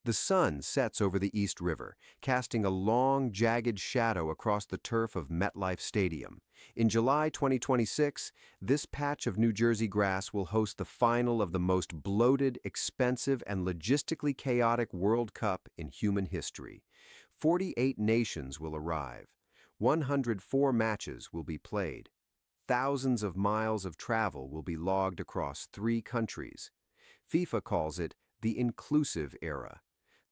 The sun sets over the East River, casting a long, jagged shadow across the turf of MetLife Stadium. In July 2026, this patch of New Jersey grass will host the final of the most bloated, expensive, and logistically chaotic World Cup in human history. 48 nations will arrive. 104 matches will be played. Thousands of miles of travel will be logged across 3 countries. FIFA calls it the inclusive era.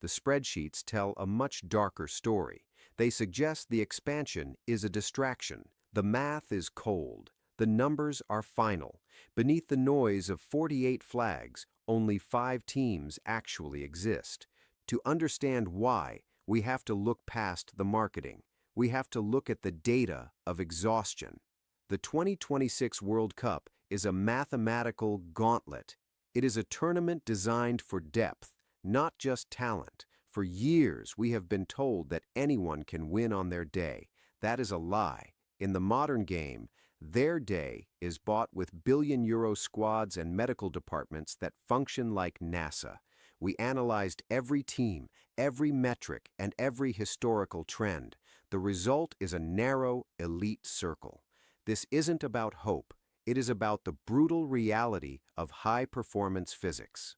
The spreadsheets tell a much darker story. They suggest the expansion is a distraction. The math is cold. The numbers are final. Beneath the noise of 48 flags, only 5 teams actually exist. To understand why, we have to look past the marketing. We have to look at the data of exhaustion. The 2026 World Cup is a mathematical gauntlet. It is a tournament designed for depth, not just talent. For years, we have been told that anyone can win on their day. That is a lie. In the modern game, their day is bought with billion-euro squads and medical departments that function like NASA. We analyzed every team, every metric, and every historical trend. The result is a narrow, elite circle. This isn't about hope. It is about the brutal reality of high-performance physics.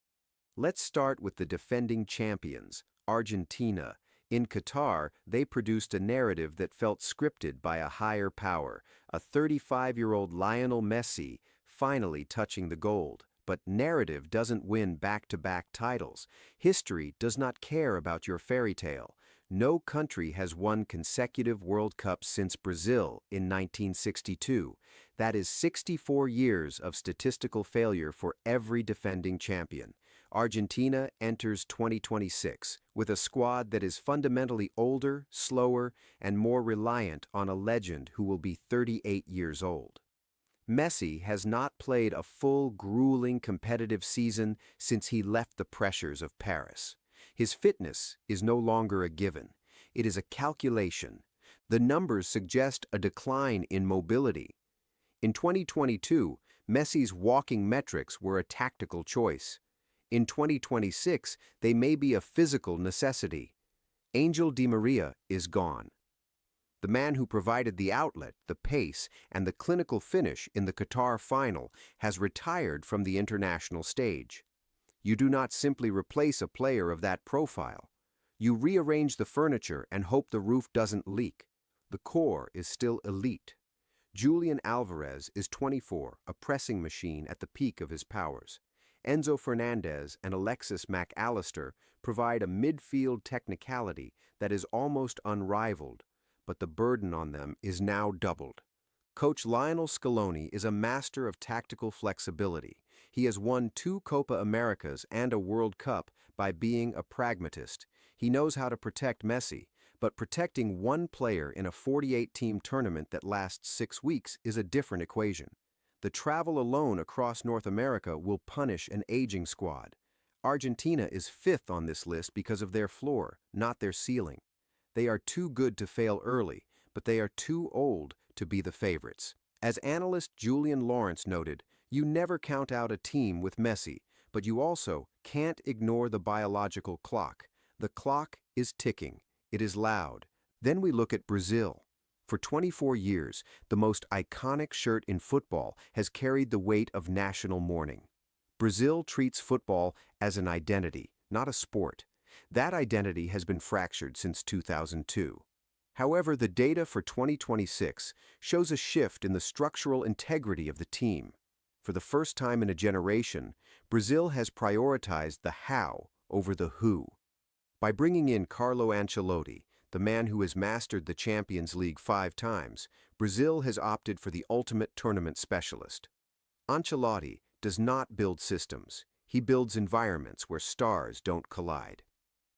Let's start with the defending champions, Argentina. In Qatar, they produced a narrative that felt scripted by a higher power, a 35-year-old Lionel Messi finally touching the gold. But narrative doesn't win back-to-back titles. History does not care about your fairy tale. No country has won consecutive World Cups since Brazil in 1962. That is 64 years of statistical failure for every defending champion. Argentina enters 2026 with a squad that is fundamentally older, slower, and more reliant on a legend who will be 38 years old. Messi has not played a full, grueling competitive season since he left the pressures of Paris. His fitness is no longer a given. It is a calculation. The numbers suggest a decline in mobility. In 2022, Messi's walking metrics were a tactical choice. In 2026, they may be a physical necessity. Angel Di Maria is gone. The man who provided the outlet, the pace, and the clinical finish in the Qatar final has retired from the international stage. You do not simply replace a player of that profile. You rearrange the furniture and hope the roof doesn't leak. The core is still elite. Julian Alvarez is 24, a pressing machine at the peak of his powers. Enzo Fernandez and Alexis Mac Allister provide a midfield technicality that is almost unrivaled, but the burden on them is now doubled. Coach Lionel Scaloni is a master of tactical flexibility. He has won 2 Copa Americas and a World Cup by being a pragmatist. He knows how to protect Messi, but protecting one player in a 48-team tournament that lasts 6 weeks is a different equation. The travel alone across North America will punish an aging squad. Argentina is 5th on this list because of their floor, not their ceiling. They are too good to fail early, but they are too old to be the favorites. As analyst Julian Lawrence noted, you never count out a team with Messi, but you also can't ignore the biological clock. The clock is ticking. It is loud. Then we look at Brazil. For 24 years, the most iconic shirt in football has carried the weight of national mourning. Brazil treats football as an identity, not a sport. That identity has been fractured since 2002. However, the data for 2026 shows a shift in the structural integrity of the team. For the first time in a generation, Brazil has prioritized the how over the who. By bringing in Carlo Ancelotti, the man who has mastered the Champions League 5 times, Brazil has opted for the ultimate tournament specialist. Ancelotti does not build systems. He builds environments where stars don't collide.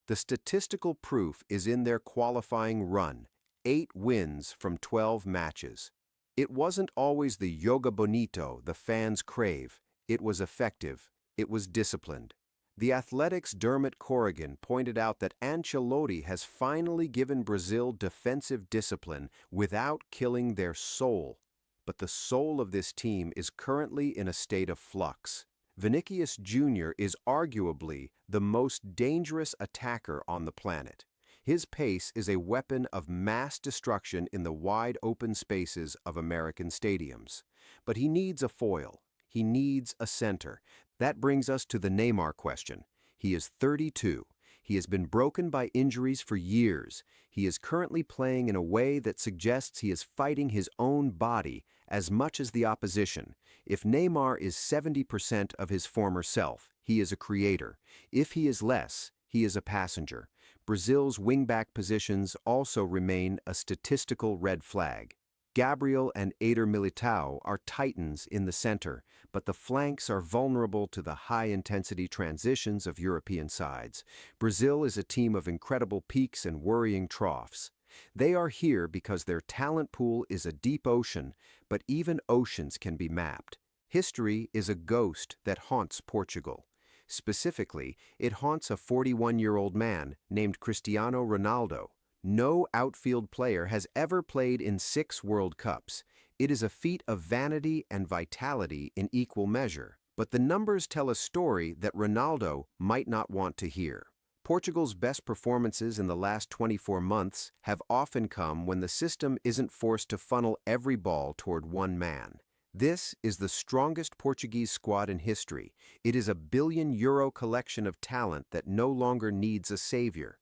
The statistical proof is in their qualifying run, 8 wins from 12 matches. It wasn't always the yoga bonito the fans crave. It was effective. It was disciplined. The Athletic's Dermot Corrigan pointed out that Ancelotti has finally given Brazil defensive discipline without killing their soul. But the soul of this team is currently in a state of flux. Vinicius Jr. is arguably the most dangerous attacker on the planet. His pace is a weapon of mass destruction in the wide open spaces of American stadiums. But he needs a foil. He needs a center. That brings us to the Neymar question. He is 32. He has been broken by injuries for years. He is currently playing in a way that suggests he is fighting his own body as much as the opposition. If Neymar is 70% of his former self, he is a creator. If he is less, he is a passenger. Brazil's wingback positions also remain a statistical red flag. Gabriel and Eder Militao are titans in the center, but the flanks are vulnerable to the high-intensity transitions of European sides. Brazil is a team of incredible peaks and worrying troughs. They are here because their talent pool is a deep ocean, but even oceans can be mapped. History is a ghost that haunts Portugal. Specifically, it haunts a 41-year-old man named Cristiano Ronaldo. No outfield player has ever played in 6 World Cups. It is a feat of vanity and vitality in equal measure. But the numbers tell a story that Ronaldo might not want to hear. Portugal's best performances in the last 24 months have often come when the system isn't forced to funnel every ball toward one man. This is the strongest Portuguese squad in history. It is a billion-euro collection of talent that no longer needs a savior.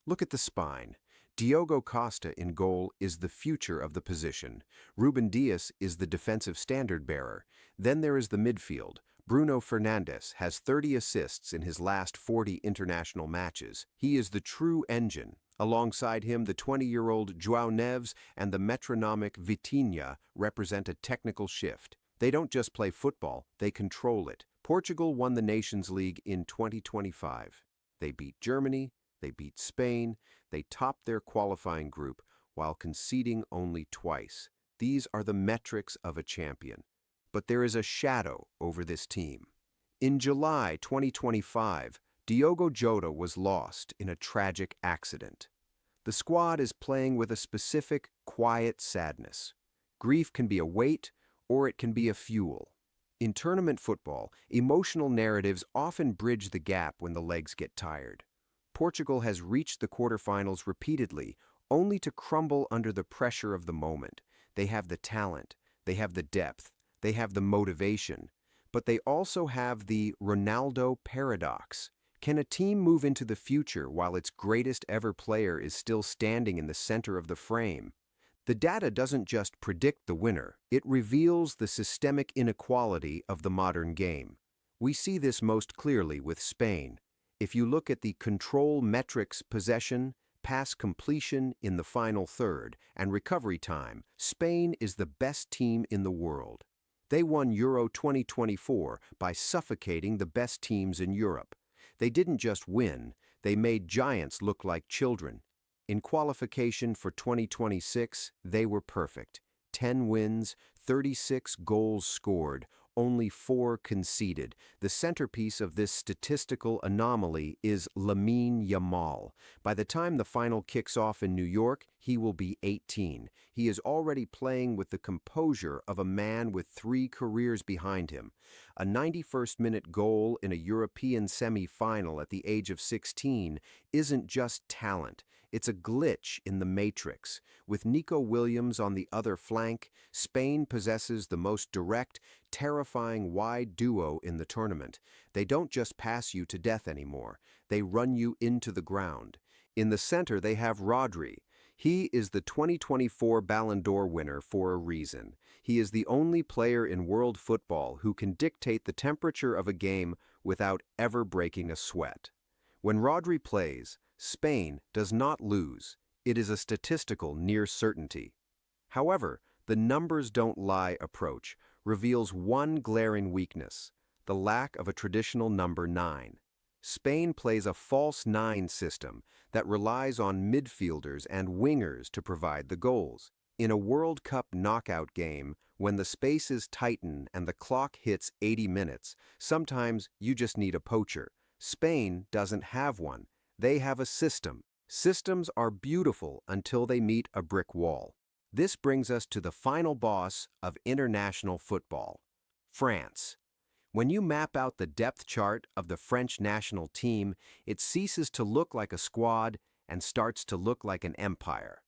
Look at the spine. Diogo Costa in goal is the future of the position. Ruben Dias is the defensive standard-bearer. Then there is the midfield. Bruno Fernandes has 30 assists in his last 40 international matches. He is the true engine. Alongside him, the 20-year-old João Neves and the metronomic Vitinha represent a technical shift. They don't just play football, they control it. Portugal won the Nations League in 2025. They beat Germany, they beat Spain, they topped their qualifying group while conceding only twice. These are the metrics of a champion. But there is a shadow over this team. In July 2025, Diogo Jota was lost in a tragic accident. The squad is playing with a specific, quiet sadness. Grief can be a weight, or it can be a fuel. In tournament football, emotional narratives often bridge the gap when the legs get tired. Portugal has reached the quarterfinals repeatedly, only to crumble under the pressure of the moment. They have the talent, they have the depth, they have the motivation, but they also have the Ronaldo paradox. Can a team move into the future while its greatest ever player is still standing in the center of the frame? The data doesn't just predict the winner, it reveals the systemic inequality of the modern game. We see this most clearly with Spain. If you look at the control metrics, possession, pass completion in the final third, and recovery time, Spain is the best team in the world. They won Euro 2024 by suffocating the best teams in Europe. They didn't just win, they made giants look like children. In qualification for 2026, they were perfect. 10 wins, 36 goals scored, only 4 conceded. The centerpiece of this statistical anomaly is Lamine Yamal. By the time the final kicks off in New York, he will be 18. He is already playing with the composure of a man with 3 careers behind him. A 91st-minute goal in a European semi-final at the age of 16 isn't just talent. It's a glitch in the matrix. With Nico Williams on the other flank, Spain possesses the most direct, terrifying wide duo in the tournament. They don't just pass you to death anymore. They run you into the ground. In the center, they have Rodri. He is the 2024 Ballon d'Or winner for a reason. He is the only player in world football who can dictate the temperature of a game without ever breaking a sweat. When Rodri plays, Spain does not lose. It is a statistical near certainty. However, the numbers don't lie approach reveals one glaring weakness: the lack of a traditional number 9. Spain plays a false 9 system that relies on midfielders and wingers to provide the goals. In a World Cup knockout game, when the spaces tighten and the clock hits 80 minutes, sometimes you just need a poacher. Spain doesn't have one. They have a system. Systems are beautiful until they meet a brick wall. This brings us to the final boss of international football: France. When you map out the depth chart of the French national team, it ceases to look like a squad and starts to look like an empire.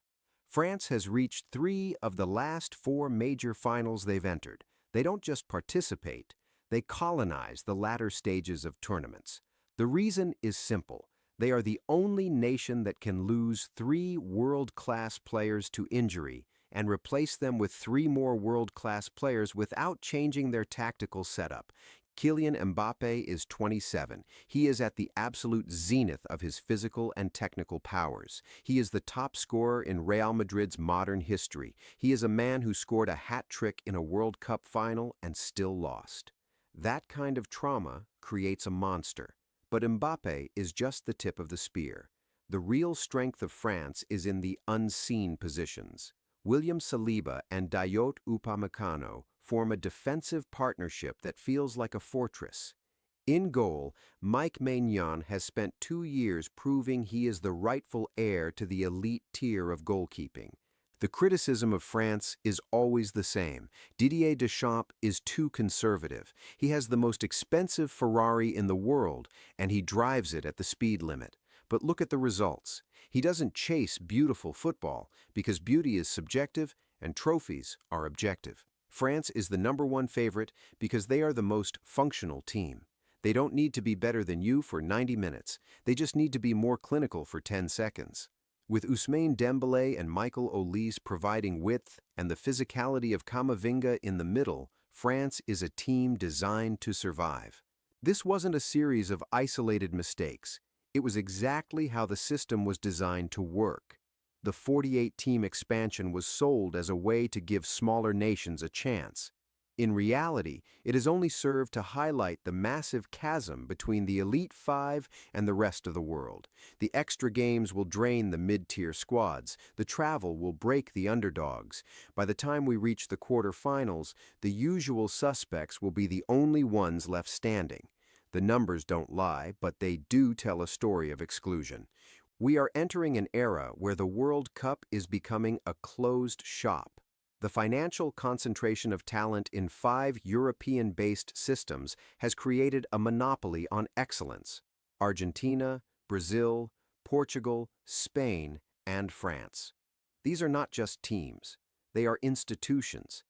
France has reached 3 of the last 4 major finals they've entered. They don't just participate, they colonize the latter stages of tournaments. The reason is simple. They are the only nation that can lose 3 world-class players to injury and replace them with 3 more world-class players without changing their tactical setup. Kylian Mbappe is 27. He is at the absolute zenith of his physical and technical powers. He is the top scorer in Real Madrid's modern history. He is a man who scored a hat trick in a World Cup final and still lost. That kind of trauma creates a monster. But Mbappe is just the tip of the spear. The real strength of France is in the unseen positions. William Saliba and Dayot Upamecano form a defensive partnership that feels like a fortress. In goal, Mike Maignan has spent 2 years proving he is the rightful heir to the elite tier of goalkeeping. The criticism of France is always the same. Didier Deschamps is too conservative. He has the most expensive Ferrari in the world, and he drives it at the speed limit. But look at the results. He doesn't chase beautiful football, because beauty is subjective and trophies are objective. France is the #1 favorite because they are the most functional team. They don't need to be better than you for 90 minutes. They just need to be more clinical for 10 seconds. With Ousmane Dembélé and Michael Olise providing width and the physicality of Camavinga in the middle, France is a team designed to survive. This wasn't a series of isolated mistakes. It was exactly how the system was designed to work. The 48-team expansion was sold as a way to give smaller nations a chance. In reality, it has only served to highlight the massive chasm between the Elite 5 and the rest of the world. The extra games will drain the mid-tier squads. The travel will break the underdogs. By the time we reach the quarterfinals, the usual suspects will be the only ones left standing. The numbers don't lie, but they do tell a story of exclusion. We are entering an era where the World Cup is becoming a closed shop. The financial concentration of talent in 5 European-based systems has created a monopoly on excellence. Argentina, Brazil, Portugal, Spain, and France. These are not just teams. They are institutions.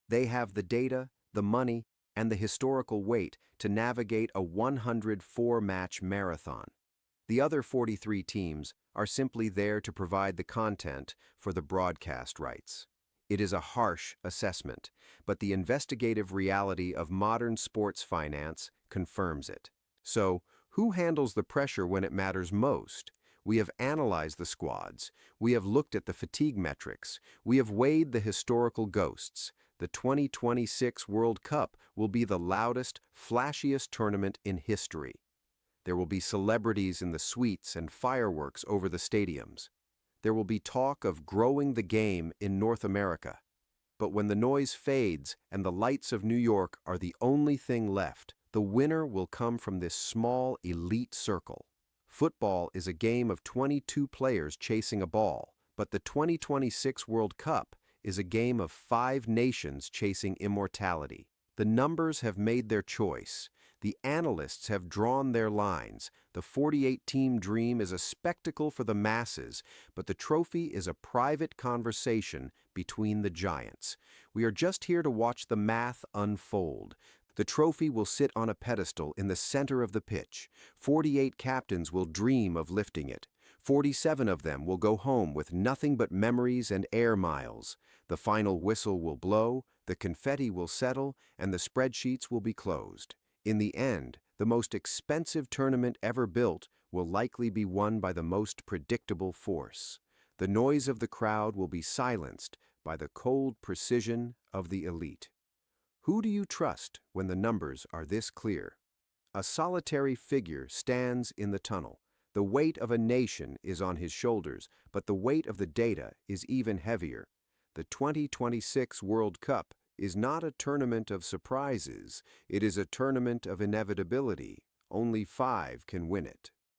They have the data, the money, and the historical weight to navigate a 104-match marathon. The other 43 teams are simply there to provide the content for the broadcast rights. It is a harsh assessment, but the investigative reality of modern sports finance confirms it. So, who handles the pressure when it matters most? We have analyzed the squads. We have looked at the fatigue metrics. We have weighed the historical ghosts. The 2026 World Cup will be the loudest, flashiest tournament in history. There will be celebrities in the suites and fireworks over the stadiums. There will be talk of growing the game in North America. But when the noise fades and the lights of New York are the only thing left, the winner will come from this small, elite circle. Football is a game of 22 players chasing a ball, but the 2026 World Cup is a game of 5 nations chasing immortality. The numbers have made their choice. The analysts have drawn their lines. The 48-team dream is a spectacle for the masses, but the trophy is a private conversation between the giants. We are just here to watch the math unfold. The trophy will sit on a pedestal in the center of the pitch. 48 captains will dream of lifting it. 47 of them will go home with nothing but memories and air miles. The final whistle will blow, the confetti will settle, and the spreadsheets will be closed. In the end, the most expensive tournament ever built will likely be won by the most predictable force. The noise of the crowd will be silenced by the cold precision of the elite. Who do you trust when the numbers are this clear? A solitary figure stands in the tunnel. The weight of a nation is on his shoulders, but the weight of the data is even heavier. The 2026 World Cup is not a tournament of surprises. It is a tournament of inevitability. Only 5 can win it.